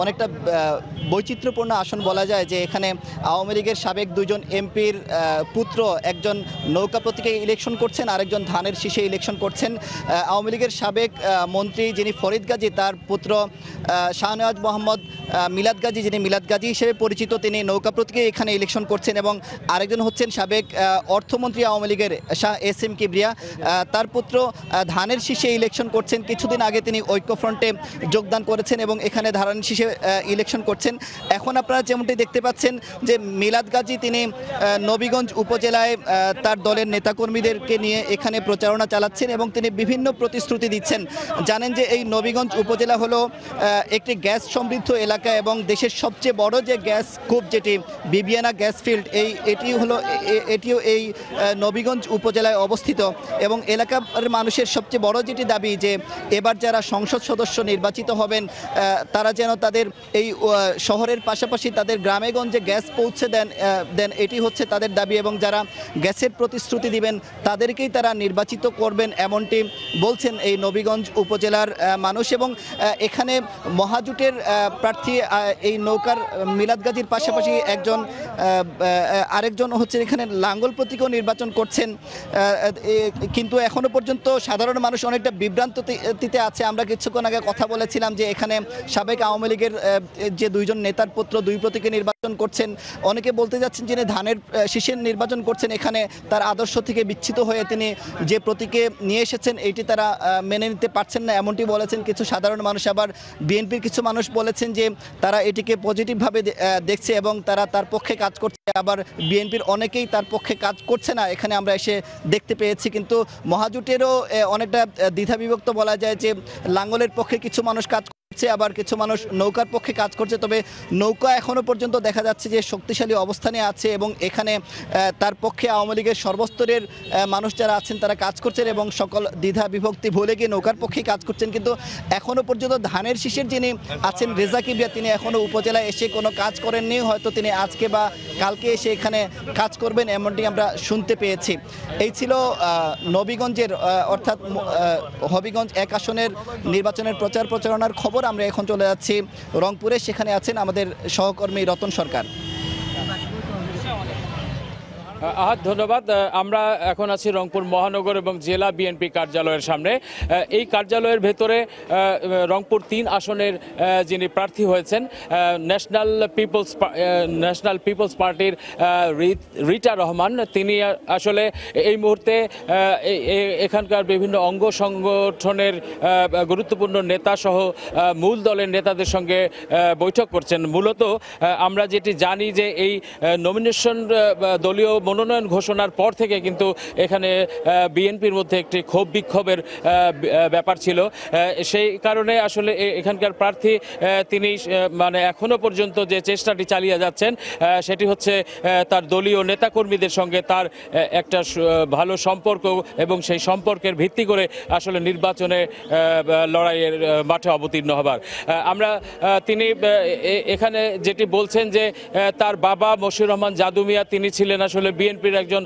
অনেকটা বৈচিত্র্যপূর্ণ আসন বলা যায়, যে এখানে আওয়ামী লীগের সাবেক 2জন এমপির পুত্র, একজন নৌকা প্রতীকে ইলেকশন করছেন, আরেকজন ধানের শীষে ইলেকশন করছেন। আওয়ামী লীগের সাবেক মন্ত্রী যিনি ফরিদ গাজী, তার পুত্র শাহনেওয়াজ মোহাম্মদ মিলাদ গাজী, যিনি মিলাদ গাজী হিসেবে পরিচিত, তিনি নৌকা প্রতীকে এখানে ইলেকশন করছেন এবং আরেকজন হচ্ছেন সাবেক অর্থমন্ত্রী আওয়ামী লীগের শাহ এস.এম. কিবরিয়া, তার পুত্র ধানের শীষে ইলেকশন করছেন। কিছুদিন আগে তিনি ঐক্যফ্রন্টে যোগদান করেছেন এবং এখানে ধানের শীষে ইলেকশন করছেন। এখন আপনারা যেমনটি দেখতে পাচ্ছেন যে মিলাদ গাজী তিনি নবীগঞ্জ উপজেলায় তার দলের নেতাকর্মীদেরকে নিয়ে এখানে প্রচারণা চালাচ্ছেন এবং তিনি বিভিন্ন প্রতিশ্রুতি দিচ্ছেন। জানেন যে এই নবীগঞ্জ উপজেলা হলো একটি গ্যাস সমৃদ্ধ এলাকা এবং দেশের সবচেয়ে বড় যে গ্যাস কূপ, যেটি বিবিয়ানা গ্যাস ফিল্ড, এটিও এই নবীগঞ্জ উপজেলায় অবস্থিত এবং এলাকার মানুষের সবচেয়ে বড় যেটি দাবি, যে এবার যারা সংসদ সদস্য নির্বাচিত হবেন তারা যেন তাদের এই শহরের পাশাপাশি তাদের গ্রামেগঞ্জে গ্যাস পৌঁছে দেন, এটি হচ্ছে তাদের দাবি এবং যারা গ্যাসের প্রতিশ্রুতি দিবেন তাদেরকেই তারা নির্বাচিত করবেন, এমনটি বলছেন এই নবীগঞ্জ উপজেলার মানুষ। এবং এখানে মহাজোটের প্রার্থী এই নৌকার মিলাদ গাজীর পাশাপাশি আরেকজন হচ্ছে এখানে লাঙ্গল প্রতীকেও নির্বাচন করছেন, কিন্তু এখনো পর্যন্ত সাধারণ মানুষ অনেকটা বিভ্রান্তিতে আছে। আমরা কিছুক্ষণ আগে কথা বলেছিলাম যে এখানে সাবেক আওয়ামী লীগের যে 2জন নেতার পুত্র 2 প্রতীকে নির্বাচন করছেন, অনেকে বলতে যাচ্ছেন যিনি ধানের শীষের নির্বাচন করছেন এখানে তার আদর্শ থেকে বিচ্ছিত হয়ে তিনি যে প্রতীকে নিয়ে এসেছেন এটি তারা মেনে নিতে পারছেন না, এমনটি বলেছেন কিছু সাধারণ মানুষ। আবার বিএনপির কিছু মানুষ বলেছেন যে তারা এটিকে পজিটিভভাবে দেখছে এবং তারা তার পক্ষে কাজ করছে, আবার বিএনপির অনেকেই তার পক্ষে কাজ করছে না, এখানে আমরা এসে দেখতে পেয়েছি। কিন্তু মহাজোটেরও অনেকটা দ্বিধাবিভক্ত বলা যায়, যে লাঙ্গলের পক্ষে কিছু মানুষ কাজ করছে, আবার কিছু মানুষ নৌকার পক্ষে কাজ করছে। তবে নৌকা এখনো পর্যন্ত দেখা যাচ্ছে যে শক্তিশালী অবস্থানে আছে এবং এখানে তার পক্ষে আওয়ামী লীগের সর্বস্তরের মানুষ যারা আছেন তারা কাজ করছেন এবং সকল দ্বিধা বিভক্তি ভুলে গিয়ে নৌকার পক্ষে কাজ করছেন। কিন্তু এখনো পর্যন্ত ধানের শীষের যিনি আছেন রেজা কিবরিয়া, তিনি এখনো উপজেলায় এসে কোনো কাজ করেননি, হয়তো তিনি আজকে বা কালকে এসে এখানে কাজ করবেন এমনটি আমরা শুনতে পেয়েছি। এই ছিল নবীগঞ্জের অর্থাৎ হবিগঞ্জ 1 আসনের নির্বাচনের প্রচারণার খবর। আমরা এখন চলে যাচ্ছি রংপুরে, সেখানে আছেন আমাদের সহকর্মী রতন সরকার। ধন্যবাদ। আমরা এখন আছি রংপুর মহানগর এবং জেলা বিএনপি কার্যালয়ের সামনে। এই কার্যালয়ের ভেতরে রংপুর 3 আসনের যিনি প্রার্থী হয়েছেন ন্যাশনাল পিপলস পার্টির রিটা রহমান, তিনি আসলে এই মুহূর্তে এখানকার বিভিন্ন অঙ্গ সংগঠনের গুরুত্বপূর্ণ নেতা সহ মূল দলের নেতাদের সঙ্গে বৈঠক করছেন। মূলত আমরা যেটি জানি যে এই নমিনেশন দলীয় মনোনয়ন ঘোষণার পর থেকে কিন্তু এখানে বিএনপির মধ্যে একটি ক্ষোভ বিক্ষোভের ব্যাপার ছিল। সেই কারণে আসলে এখানকার প্রার্থী তিনি মানে এখনো পর্যন্ত যে চেষ্টাটি চালিয়ে যাচ্ছেন সেটি হচ্ছে তার দলীয় নেতাকর্মীদের সঙ্গে তার একটা ভালো সম্পর্ক এবং সেই সম্পর্কের ভিত্তি করে আসলে নির্বাচনে লড়াইয়ের মাঠে অবতীর্ণ হবার। তিনি এখানে যেটি বলছেন যে তার বাবা মশিউর রহমান জাদু মিয়া, তিনি ছিলেন আসলে বিএনপির একজন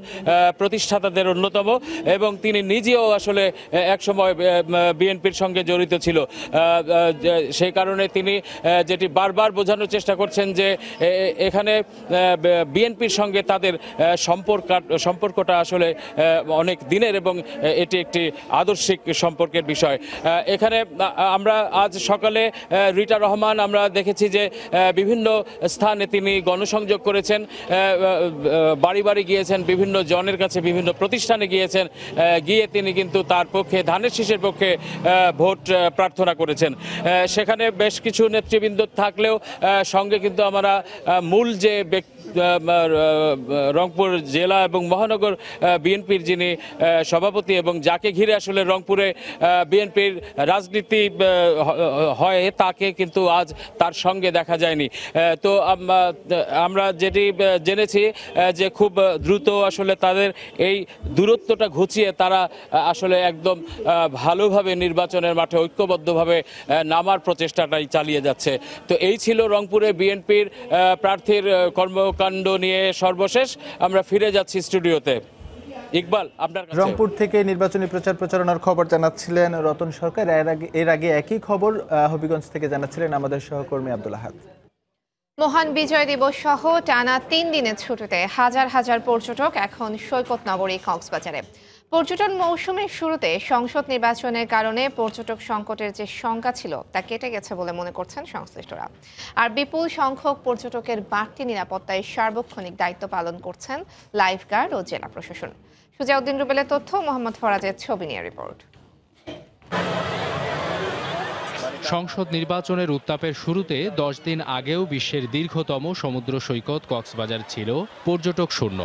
প্রতিষ্ঠাতাদের অন্যতম এবং তিনি নিজেও আসলে একসময় বিএনপির সঙ্গে জড়িত ছিল। সেই কারণে তিনি যেটি বারবার বোঝানোর চেষ্টা করছেন যে এখানে বিএনপির সঙ্গে তাদের সম্পর্কটা আসলে অনেক দিনের এবং এটি একটি আদর্শিক সম্পর্কের বিষয়। এখানে আমরা আজ সকালে রিটা রহমান আমরা দেখেছি যে বিভিন্ন স্থানে তিনি গণসংযোগ করেছেন, বাড়ি বাড়ি গিয়েছেন, বিভিন্ন জনের কাছে বিভিন্ন প্রতিষ্ঠানে গিয়েছেন, গিয়ে তিনি কিন্তু তার পক্ষে ধানের শীষের পক্ষে ভোট প্রার্থনা করেছেন। সেখানে বেশ কিছু নেতৃবৃন্দ থাকলেও সঙ্গে কিন্তু আমরা মূল যে রংপুর জেলা এবং মহানগর বিএনপির যিনি সভাপতি এবং যাকে ঘিরে আসলে রংপুরে বিএনপির রাজনীতি হয় তাকে কিন্তু আজ তার সঙ্গে দেখা যায়নি। তো আমরা যেটি জেনেছি যে খুব দ্রুত আসলে তাদের এই দূরত্বটা ঘুচিয়ে তারা আসলে একদম ভালোভাবে নির্বাচনের মাঠে ঐক্যবদ্ধভাবে নামার প্রচেষ্টাটাই চালিয়ে যাচ্ছে। তো এই ছিল রংপুরে বিএনপির প্রার্থীর কর্মকাণ্ড নিয়ে সর্বশেষ। আমরা ফিরে যাচ্ছি স্টুডিওতে। ইকবাল, আপনার কাছে। রংপুর থেকে নির্বাচনী প্রচারণার খবর জানাচ্ছিলেন রতন সরকার। এর আগে একই খবর হবিগঞ্জ থেকে জানাচ্ছিলেন আমাদের সহকর্মী আব্দুল আহাদ। মহান বিজয় দিবস সহ টানা 3 দিনের ছুটিতে হাজার হাজার পর্যটক এখন সৈকত নগরী কক্সবাজারে। পর্যটন মৌসুমের শুরুতে সংসদ নির্বাচনের কারণে পর্যটক সংকটের যে শঙ্কা ছিল তা কেটে গেছে বলে মনে করছেন সংশ্লিষ্টরা। আর বিপুল সংখ্যক পর্যটকের বাড়তি নিরাপত্তায় সার্বক্ষণিক দায়িত্ব পালন করছেন লাইফগার্ড ও জেলা প্রশাসন। সুজাউদ্দিন রুবেলের তথ্য, মোহাম্মদ ফরাজের ছবি নিয়ে রিপোর্ট। সংসদ নির্বাচনের উত্তাপের শুরুতে 10 দিন আগেও বিশ্বের দীর্ঘতম সমুদ্র সৈকত কক্সবাজার ছিল পর্যটক শূন্য।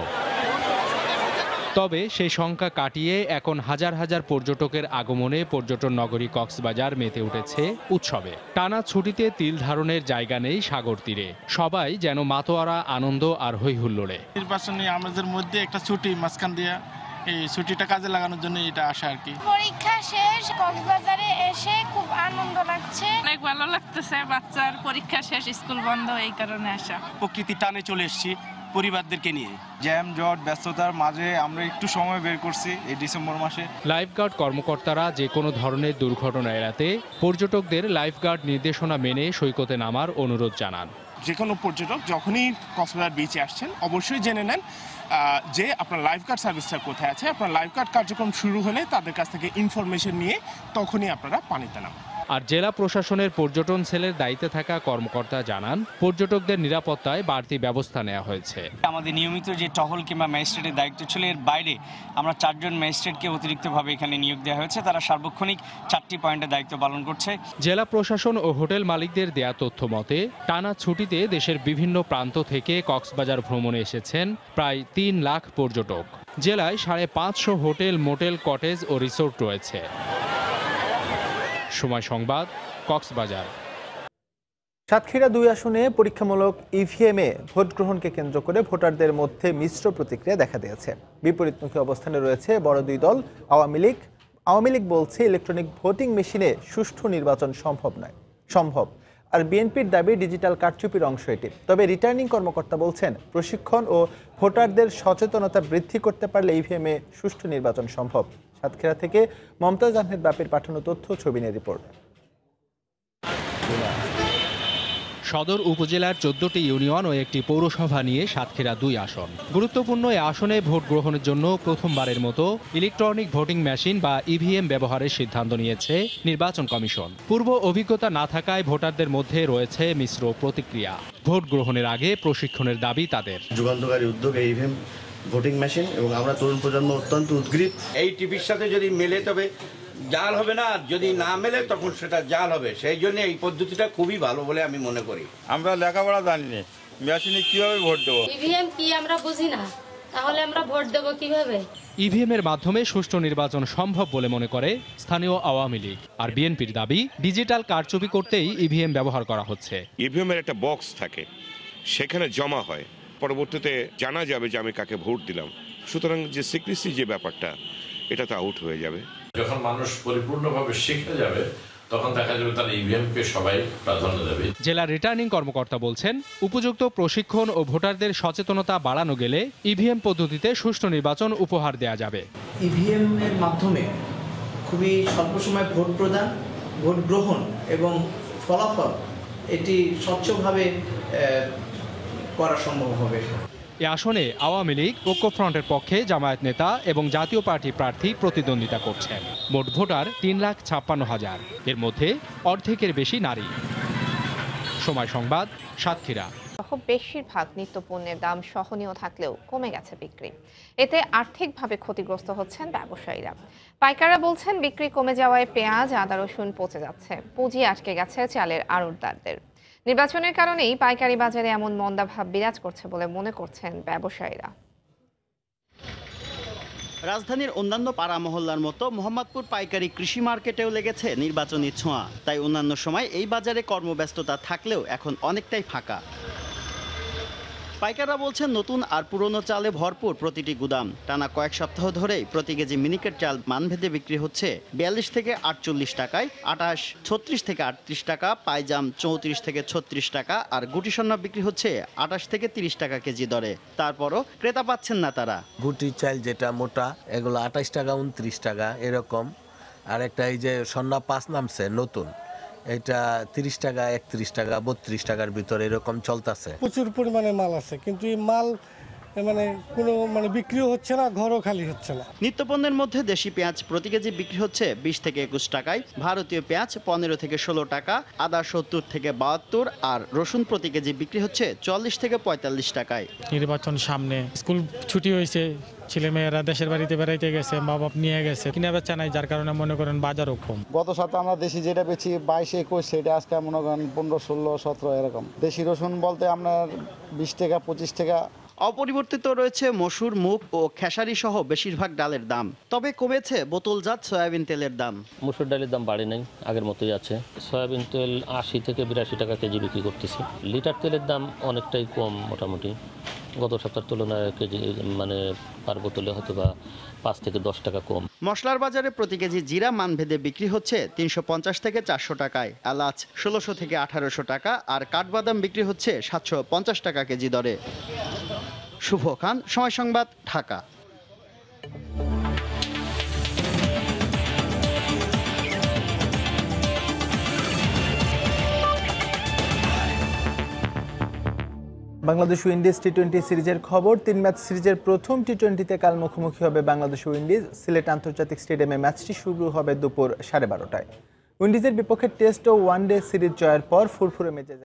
তবে সেই সংখ্যা কাটিয়ে এখন হাজার হাজার পর্যটকের আগমনে পর্যটন নগরী কক্সবাজার মেতে উঠেছে উৎসবে। টানা ছুটিতে তিল ধারণের জায়গা নেই সাগর তীরে, সবাই যেন মাতোয়ারা আনন্দ আর হৈ হুল্লোড়ে। নির্বাচনে আমাদের মধ্যে একটা ছুটি মাঝখান দিয়া, এই ছুটিটা কাজে লাগানোর জন্য এটা আসা আর কি। পরীক্ষা শেষ, কক্সবাজারে এসে খুব আনন্দ লাগছে, অনেক ভালো লাগতেছে। বাচ্চার পরীক্ষা শেষ, স্কুল বন্ধ, এই কারণে আসা। প্রকৃতি টানে চলে এসেছি পরিবারদেরকে নিয়ে। জ্যাম জট ব্যস্ততার মাঝে আমরা একটু সময় বের করছি এই ডিসেম্বর মাসে। লাইফগার্ড কর্মকর্তারা যে কোনো ধরনের দুর্ঘটনা এড়াতে পর্যটকদের লাইফগার্ড নির্দেশনা মেনে সৈকতে নামার অনুরোধ জানান। যে কোনো পর্যটক যখনই কক্সবাজার বিচে আসছেন অবশ্যই জেনে নেন যে আপনার লাইফগার্ড সার্ভিসটা কোথায় আছে। আপনার লাইফগার্ড কার্যক্রম শুরু হলে তাদের কাছ থেকে ইনফরমেশন নিয়ে তখনই আপনারা পানিতে নামান। আর জেলা প্রশাসনের পর্যটন সেলের দায়িত্বে থাকা কর্মকর্তা জানান, পর্যটকদের নিরাপত্তায় বাড়তি ব্যবস্থা নেওয়া হয়েছে। আমাদের নিয়মিত যে টহল কিংবা ম্যাজিস্ট্রেটের দায়িত্ব ছিল, এর বাইরে আমরা 4 জন ম্যাজিস্ট্রেটকে অতিরিক্তভাবে এখানে নিয়োগ দেওয়া হয়েছে। তারা সার্বক্ষণিক 4টি পয়েন্টে দায়িত্ব পালন করছে। জেলা প্রশাসন ও হোটেল মালিকদের দেয়া তথ্য মতে টানা ছুটিতে দেশের বিভিন্ন প্রান্ত থেকে কক্সবাজার ভ্রমণে এসেছেন প্রায় 3 লাখ পর্যটক। জেলায় 550 হোটেল, মোটেল, কটেজ ও রিসোর্ট রয়েছে। সময় সংবাদ, কক্সবাজার। সাতক্ষীরা 2 আসনে পরীক্ষামূলক ইভিএমে ভোট গ্রহণকে কেন্দ্র করে ভোটারদের মধ্যে মিশ্র প্রতিক্রিয়া দেখা দিয়েছে। বিপরীতমুখী অবস্থানে রয়েছে বড় 2 দল আওয়ামী লীগ বলছে ইলেকট্রনিক ভোটিং মেশিনে সুষ্ঠু নির্বাচন সম্ভব, আর বিএনপির দাবি ডিজিটাল কারচুপির অংশ এটি। তবে রিটার্নিং কর্মকর্তা বলছেন প্রশিক্ষণ ও ভোটারদের সচেতনতা বৃদ্ধি করতে পারলে ইভিএমে সুষ্ঠু নির্বাচন সম্ভব। সাতক্ষীরা থেকে মমতাজ আহমেদ বাপির পাঠানো তথ্য, ছবি নিয়ে রিপোর্ট। সদর উপজেলার 14টি ইউনিয়ন ও একটি পৌরসভা নিয়ে সাতক্ষীরা 2 আসন। গুরুত্বপূর্ণ এই আসনে ভোট গ্রহণের জন্য প্রথমবারের মতো ইলেকট্রনিক ভোটিং মেশিন বা ইভিএম ব্যবহারের সিদ্ধান্ত নিয়েছে নির্বাচন কমিশন। পূর্ব অভিজ্ঞতা না থাকায় ভোটারদের মধ্যে রয়েছে মিশ্র প্রতিক্রিয়া। ভোট গ্রহণের আগে প্রশিক্ষণের দাবি তাদের। যুগান্তকারী উদ্যোগ এই ইভিএম ভোটিং মেশিন, এবং আমরা তরুণ প্রজন্ম অত্যন্ত উদ্গ্রীব। এই টিভির সাথে যদি মেলে তবে জাল হবে না, যদি না মেলে তখন সেটা জাল হবে। সেই জন্য এই পদ্ধতিটা খুবই ভালো বলে আমি মনে করি। আমরা লেখাপড়া জানি না, মেশিনে কিভাবে ভোট দেবো, ইভিএম কি আমরা বুঝি না, তাহলে আমরা ভোট দেবো কিভাবে? ইভিএমের মাধ্যমে সুষ্ঠু নির্বাচন সম্ভব বলে মনে করে স্থানীয় আওয়ামী লীগ। আর বিএনপির দাবি ডিজিটাল কারচুপি করতেই ইভিএম ব্যবহার করা হচ্ছে। ইভিএমের একটা বক্স থাকে, সেখানে জমা হয়, পরবর্তীতে জানা যাবে যে আমি কাকে ভোট দিলাম। সুতরাং যে সিক্রেসি যে ব্যাপারটা, এটা তো আউট হয়ে যাবে। যখন মানুষ পরিপূর্ণভাবে শিখে যাবে তখন দেখা যাবে তার ইভিএমকে সবাই প্রাধান্য দেবে। জেলা রিটার্নিং কর্মকর্তা বলছেন, উপযুক্ত প্রশিক্ষণ ও ভোটারদের সচেতনতা বাড়ানো গেলে ইভিএম পদ্ধতিতে সুষ্ঠু নির্বাচন উপহার দেয়া যাবে। ইভিএম এর মাধ্যমে খুবই স্বল্প সময় ভোট প্রদান, ভোট গ্রহণ এবং ফলাফল এটি স্বচ্ছভাবে করা সম্ভব হবে। এ আসনে আওয়ামী লীগ, ঐক্যফ্রন্টের পক্ষে জামায়াত নেতা এবং জাতীয় পার্টি প্রার্থী প্রতিদ্বন্দ্বিতা করছেন। মোট ভোটার 3,56,000, এর মধ্যে অর্ধেকের বেশি নারী। সময় সংবাদ, সাতক্ষীরা। বেশিরভাগ নিত্যপণ্যের দাম সহনীয় থাকলেও কমে গেছে বিক্রি। এতে আর্থিকভাবে ক্ষতিগ্রস্ত হচ্ছেন ব্যবসায়ীরা। পাইকাররা বলছেন বিক্রি কমে যাওয়ায় পেঁয়াজ, আদা, রসুন পচে যাচ্ছে। পুঁজি আটকে গেছে চালের আড়তদারদের। নির্বাচনের কারণেই পাইকারি বাজারে এমন মন্দাভাব বিরাজ করছে বলে মনে করছেন ব্যবসায়ীরা। রাজধানীর অন্যান্য পাড়া মহল্লার মতো মোহাম্মদপুর পাইকারি কৃষি মার্কেটেও লেগেছে নির্বাচনী ছোঁয়া। তাই অন্যান্য সময় এই বাজারে কর্মব্যস্ততা থাকলেও এখন অনেকটাই ফাঁকা। পাইকাররা বলছেন নতুন আর পুরনো চালে ভরপুর প্রতিটি গুদাম। টানা কয়েক সপ্তাহ ধরেই প্রতি কেজি মিনিকেট চাল মানভেদে বিক্রি হচ্ছে 42 থেকে 48 টাকায়, আটাশ 36 থেকে 38 টাকা, পাইজাম 34 থেকে 36 টাকা, আর গুটি সন্না বিক্রি হচ্ছে 28 থেকে 30 টাকা কেজি দরে। তারপরও ক্রেতা পাচ্ছেন না তারা। গুটি চাল যেটা মোটা, এগুলো 28 টাকা 29 টাকা এরকম। আর একটা এই যে সন্না 5 নামছে নতুন, এটা 30 টাকা 31 টাকা 32 টাকার ভিতরে এরকম চলতেছে। প্রচুর পরিমাণে মাল আছে, কিন্তু এই মাল কোনো বিক্রিও হচ্ছে না, ঘরও খালি হচ্ছে না। নিত্যপণ্যের মধ্যে দেশি পেঁয়াজ প্রতি কেজি বিক্রি হচ্ছে 20 থেকে 21 টাকায়, ভারতীয় পেঁয়াজ 15 থেকে 16 টাকা, আদা 70 থেকে 72, আর রসুন প্রতি কেজি বিক্রি হচ্ছে 40 থেকে 45 টাকায়। নির্বাচন সামনে, স্কুল ছুটি হয়েছে, ছেলেমেয়েরা দেশের বাড়িতে বেড়াইতে গেছে, মা বাপ নিয়ে গেছে, কিনা বেচা নাই, যার কারণে মনে করেন বাজারও কম। গত সপ্তাহে আমরা দেশি যেটা বেচি 22-21, সেটা আজকে মনে করেন 15, 16, 17 এরকম। দেশি রসুন বলতে আপনার 20 টাকা 25 টাকা। অপরিবর্তিত রয়েছে মসুর, মুগ ও খেসারি সহ বেশিরভাগ ডালের দাম। তবে কমেছে বোতলজাত সয়াবিন তেলের দাম। মসুর ডালের দাম বাড়ে নাই, আগের মতোই আছে। সয়াবিন তেল 80 থেকে 82 টাকা কেজি বিক্রি করতেছি। লিটার তেলের দাম অনেকটাই কম, মোটামুটি গত সপ্তাহের তুলনায় কেজি পার বোতলে হয়তো বা 5 থেকে 10 টাকা কম। মশলার বাজারে প্রতি কেজি জিরা মানভেদে বিক্রি হচ্ছে 350 থেকে 400 টাকায়, এলাচ 1600 থেকে 1800 টাকা, আর কাঠবাদাম বিক্রি হচ্ছে 750 টাকা কেজি দরে। শুভ খান, সময় সংবাদ, ঢাকা। বাংলাদেশ উইন্ডিজ টি-20 সিরিজের খবর। 3 ম্যাচ সিরিজের প্রথম টি-20তে কাল মুখোমুখি হবে বাংলাদেশ উইন্ডিজ। সিলেট আন্তর্জাতিক স্টেডিয়ামে ম্যাচটি শুরু হবে দুপুর 12:30টায়। উইন্ডিজের বিপক্ষে টেস্ট ও ওয়ানডে সিরিজ জয়ের পর ফুরফুরে মেজাজে